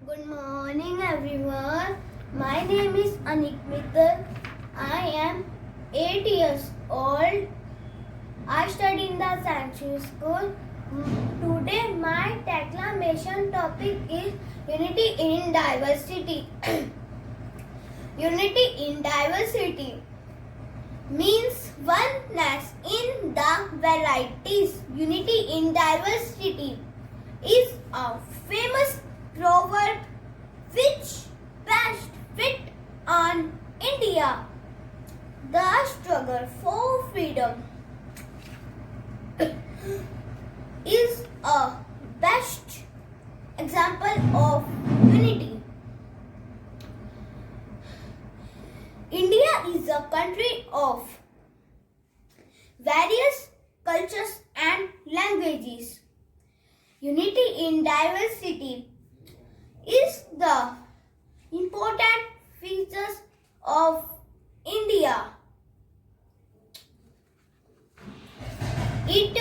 Good morning, everyone. My name is Anik Mittal. I am 8 years old. I study in the sanctuary school. Today, my declamation topic is Unity in Diversity. Unity in diversity means oneness in the varieties. Unity in diversity is a famous proverb which best fit on India. The struggle for freedom is a best example of unity. India is a country of various cultures and languages. Unity in diversity is the important features of India. It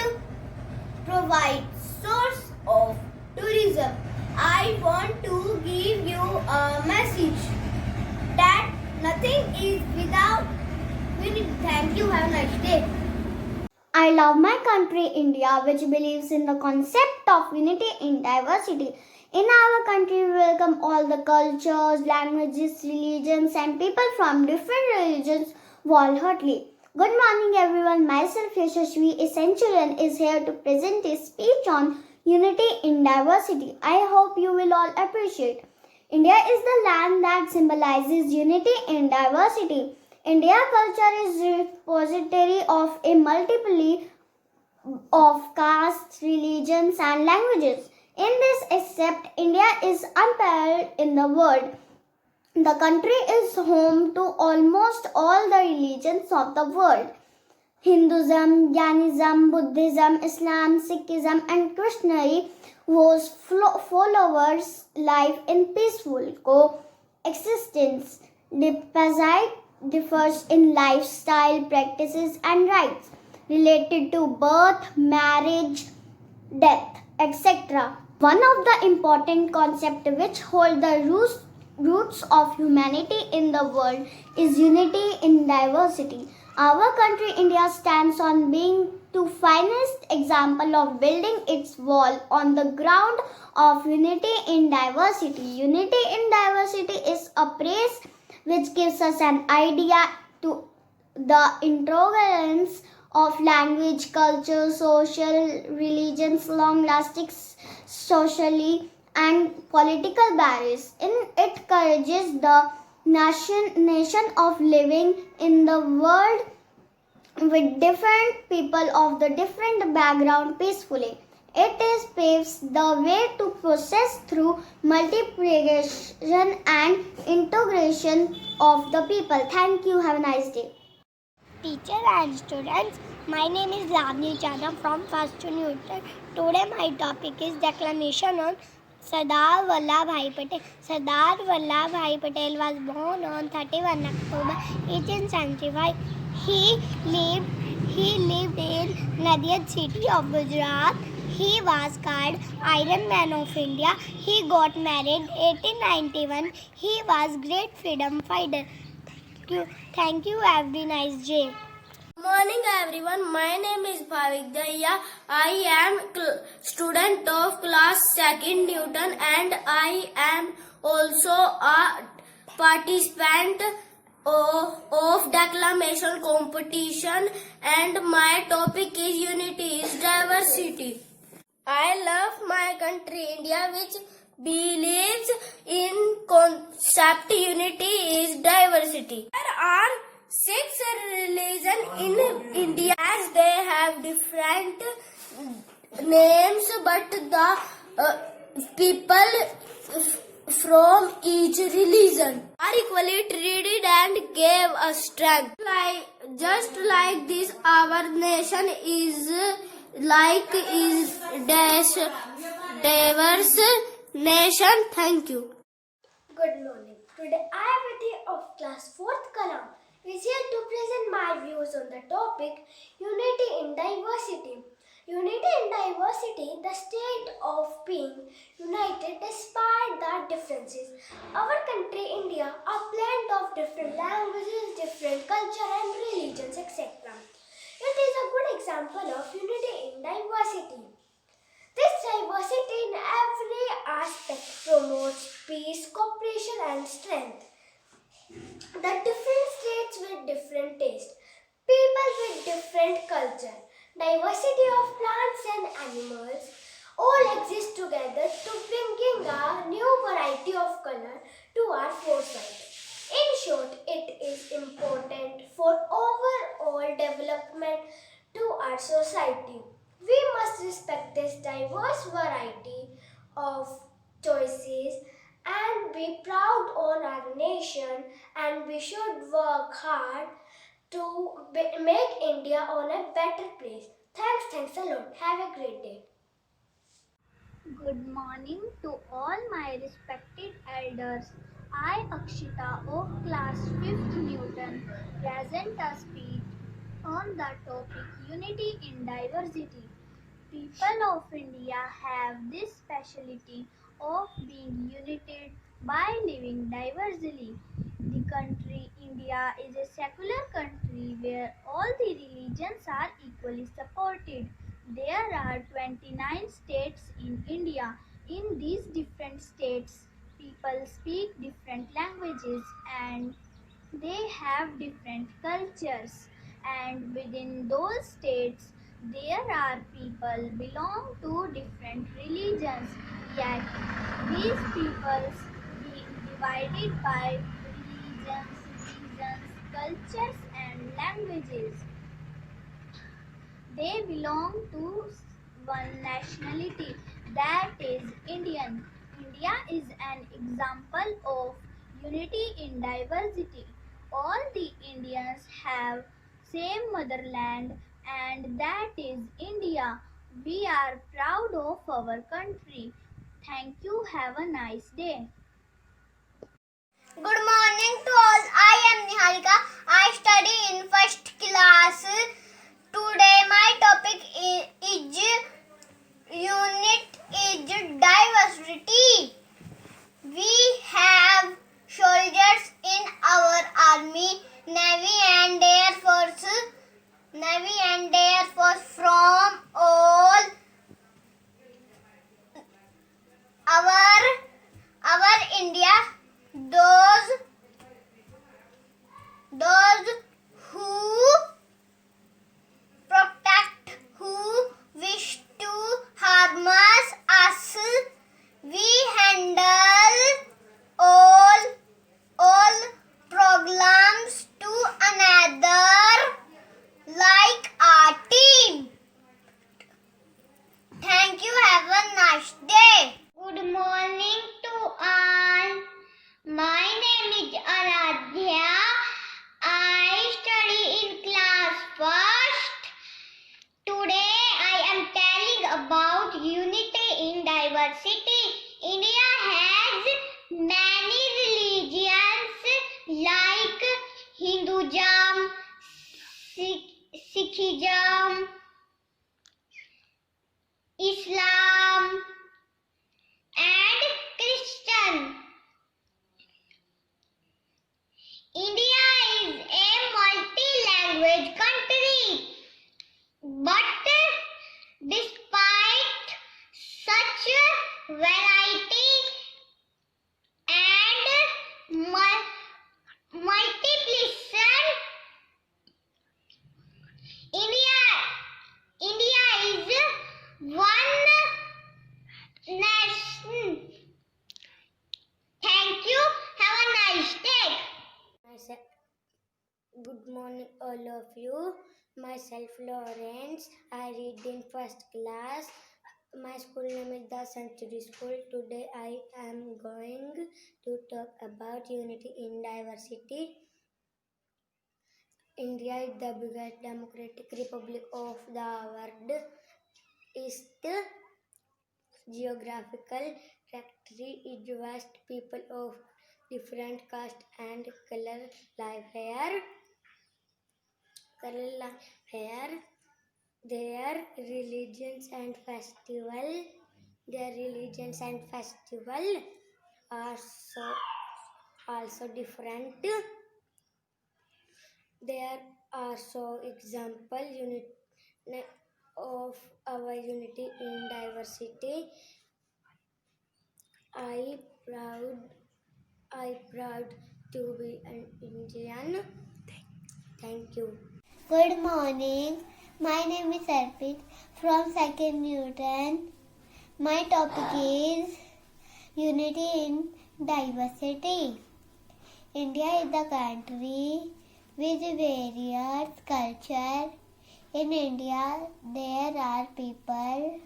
provides source of tourism. I want to give you a message that nothing is without unity. Thank you. Have a nice day. I love my country, India, which believes in the concept of unity in diversity. In our country, we welcome all the cultures, languages, religions, and people from different religions wholeheartedly. Good morning, everyone. Myself, Yashashvi Essential, is here to present a speech on unity in diversity. I hope you will all appreciate. India is the land that symbolizes unity in diversity. India culture is repository of a multiplicity of castes, religions, and languages. In this aspect, India is unparalleled in the world. The country is home to almost all the religions of the world. Hinduism, Jainism, Buddhism, Islam, Sikhism, and Christianity whose followers live in peaceful coexistence. Despite differs in lifestyle, practices, and rights related to birth, marriage, death, etc. One of the important concepts which hold the roots of humanity in the world is unity in diversity. Our country, India, stands on being the finest example of building its wall on the ground of unity in diversity. Unity in diversity is a phrase which gives us an idea to the intolerance of language, culture, social, religions, long-lasting socially and political barriers. It encourages the nation of living in the world with different people of the different background peacefully. It is paves the way to process through multiplication and integration of the people. Thank you. Have a nice day. Teacher and students, my name is Lavni Chana from First to Newton. Today my topic is declamation on Sardar Vallabhbhai Patel. Sardar Vallabhbhai Patel was born on 31 October 1875. He lived in Nadiad city of Gujarat. He was called Iron Man of India. He got married 1891. He was great freedom fighter. Thank you. Have a nice day. Morning, everyone. My name is Bhavik Daya. I am student of class 2nd Newton and I am also a participant of declamation competition and my topic is unity is diversity. I love my country India which believes in concept unity is diversity. There are 6 religions in India as they have different names but the people from each religion are equally treated and gave us strength. Just like this our nation is diverse nation. Thank you. Good morning. Today I am a day of class 4th Kalam is here to present my views on the topic Unity in Diversity. Unity in diversity, the state of being united despite the differences. differences. Our country, India, a blend of different languages, different culture and religions, etc. It is a good example of unity in diversity. This diversity in every aspect promotes peace, cooperation and strength. The different states with different taste, people with different culture, diversity of plants and animals all exist together to bring a new variety of color to our foresight. In short, it is important for overall development to our society. We must respect this diverse variety of choices and be proud on our nation, and we should work hard to make India on a better place. Thanks a lot. Have a great day. Good morning to all my respected elders. I, Akshita of class 5th Newton, present a speech on the topic Unity in Diversity. People of India have this specialty of being united by living diversely. The country India is a secular country where all the religions are equally supported. There are 29 states in India. In these different states, people speak different languages and they have different cultures. And within those states, there are people belong to different religions. Yet these peoples being divided by religions, cultures, and languages. They belong to one nationality, that is Indian. India is an example of unity in diversity. All the Indians have same motherland and that is India. We are proud of our country. Thank you. Have a nice day. Good morning to all. I am Nihalika. I study in first class. Today my topic is unit is diversity. We have soldiers in our army, navy and air force. Navy and air force from all our India. Those who protect, who wish to harm us, we handle all problems to another like our team. Thank you. Have a nice day. Good morning to all. My name is Aradhya. I study in class first. Today I am telling about unity in diversity. India has many religions like Hinduism, Sikhism, Islam and Christian. India is a multi-language country, but despite such variety and multiplication, India is one nation. Thank you. Have a nice day. Good morning, all of you. Myself, Lawrence. I read in first class. My school name is The Century School. Today, I am going to talk about unity in diversity. India is the biggest democratic republic of the world. Its geographical territory is vast. People of different caste and color live here. Their religions and festival are also different. There are so example of our unity in diversity. I proud I proud to be an Indian. Thank you. Good morning. My name is Arpit from 2nd Newton. My topic is Unity in Diversity. India is the country with various culture. In India, there are people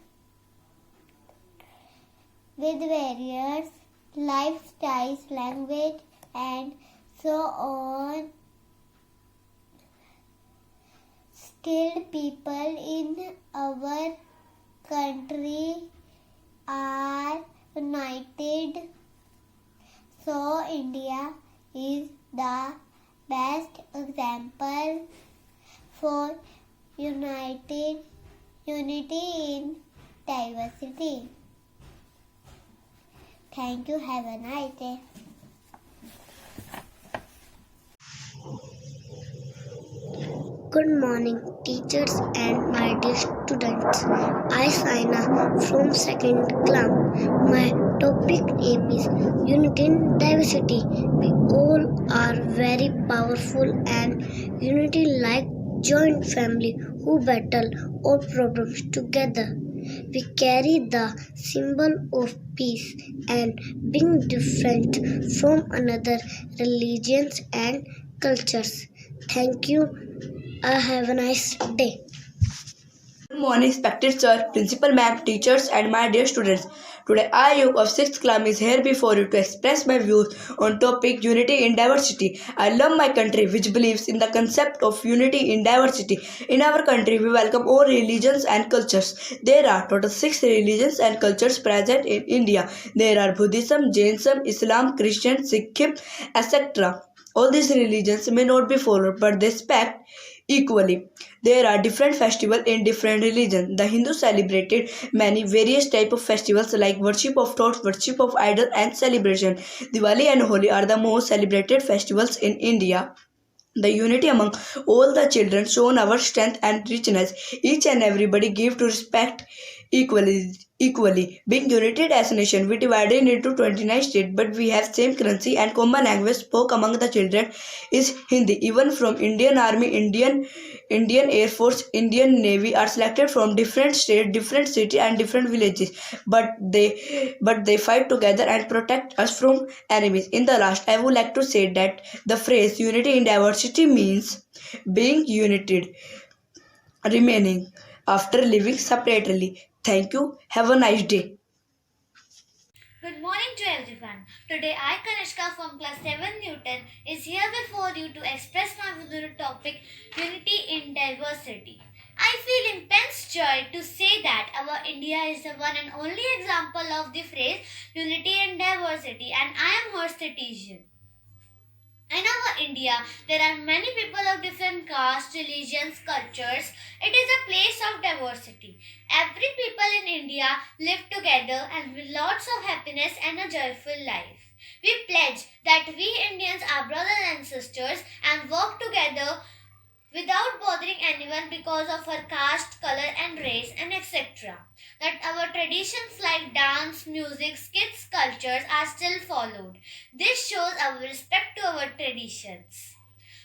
with various lifestyles, language, and so on. Still, people in our country are united. So, India is the best example for unity in diversity. Thank you. Have a nice day. Good morning, teachers and my dear students. I Saina from 2nd class. My topic name is Unity in Diversity. We all are very powerful and unity like joint family who battle all problems together. We carry the symbol of peace and being different from another religions and cultures. Thank you. Have a nice day. Good morning, respected sir, principal ma'am, teachers, and my dear students. Today, I, of 6th class, is here before you to express my views on topic unity in diversity. I love my country, which believes in the concept of unity in diversity. In our country, we welcome all religions and cultures. There are total 6 religions and cultures present in India. There are Buddhism, Jainism, Islam, Christian, Sikhism, etc. All these religions may not be followed, but they respect equally. There are different festivals in different religions. The Hindus celebrated many various types of festivals like worship of gods, worship of idols, and celebration. Diwali and Holi are the most celebrated festivals in India. The unity among all the children shown our strength and richness. Each and everybody give to respect equally. Being united as a nation, we divided into 29 states, but we have same currency and common language spoke among the children is Hindi. Even from Indian Army, Indian Air Force, Indian Navy are selected from different states, different cities, and different villages. But they fight together and protect us from enemies. In the last, I would like to say that the phrase unity in diversity means being united, remaining after living separately. Thank you. Have a nice day. Good morning to everyone. Today I, Kanishka from class 7 Newton, is here before you to express my views on the topic Unity in Diversity. I feel immense joy to say that our India is the one and only example of the phrase Unity in Diversity, and I am her citizen. In our India, there are many people of different castes, religions, cultures. It is a place of diversity. Every people in India live together and with lots of happiness and a joyful life. We pledge that we Indians are brothers and sisters and work together without bothering anyone because of our caste, color and race and etc. That our traditions like dance, music, skits, cultures are still followed. This shows our respect to our traditions.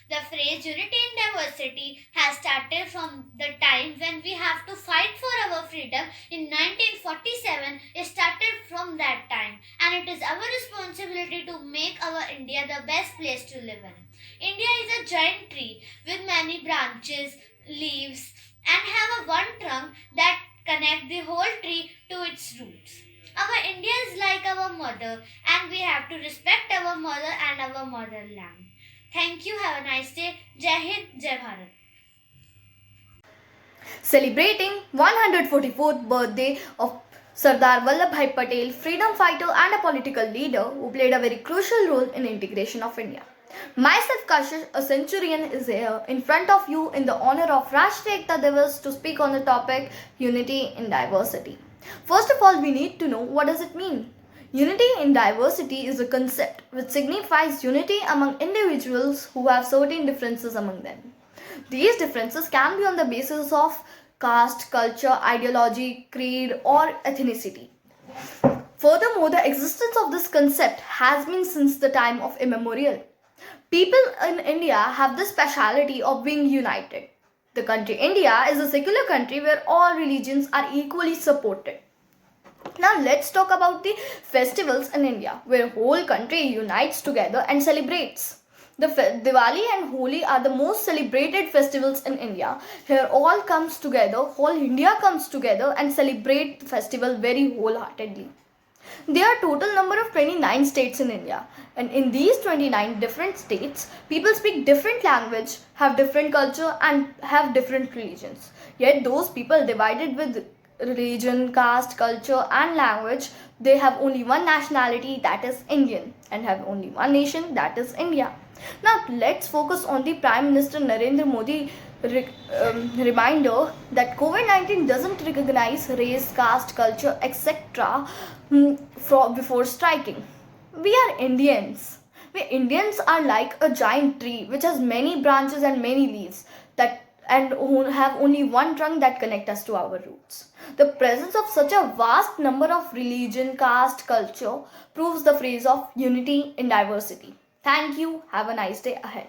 The phrase unity in diversity has started from the time when we have to fight for our freedom in 1947. It started from that time and it is our responsibility to make our India the best place to live in. India is a giant tree with many branches, leaves and have a one trunk that connect the whole tree to its roots. Our India is like our mother and we have to respect our mother and our motherland. Thank you. Have a nice day. Jai Hind, Jai Bharat. Celebrating 144th birthday of Sardar Vallabhbhai Patel, freedom fighter and a political leader who played a very crucial role in integration of India. Myself Kashish, a centurion, is here in front of you in the honor of Rashtriya Ekta Divas to speak on the topic Unity in Diversity. First of all, we need to know what does it mean. Unity in diversity is a concept which signifies unity among individuals who have certain differences among them. These differences can be on the basis of caste, culture, ideology, creed, or ethnicity. Furthermore, the existence of this concept has been since the time of immemorial. People in India have the speciality of being united. The country India is a secular country where all religions are equally supported. Now let's talk about the festivals in India, where whole country unites together and celebrates. Diwali and Holi are the most celebrated festivals in India. Here all comes together, whole India comes together and celebrate the festival very wholeheartedly. There are total number of 29 states in India, and in these 29 different states, people speak different language, have different culture and have different religions. Yet those people divided with religion, caste, culture and language, they have only one nationality, that is Indian, and have only one nation, that is India. Now let's focus on the Prime Minister Narendra Modi reminder that COVID-19 doesn't recognize race, caste, culture, etc. Before striking. We are Indians. We Indians are like a giant tree which has many branches and many leaves and have only one trunk that connect us to our roots. The presence of such a vast number of religion, caste, culture proves the phrase of unity in diversity. Thank you. Have a nice day ahead.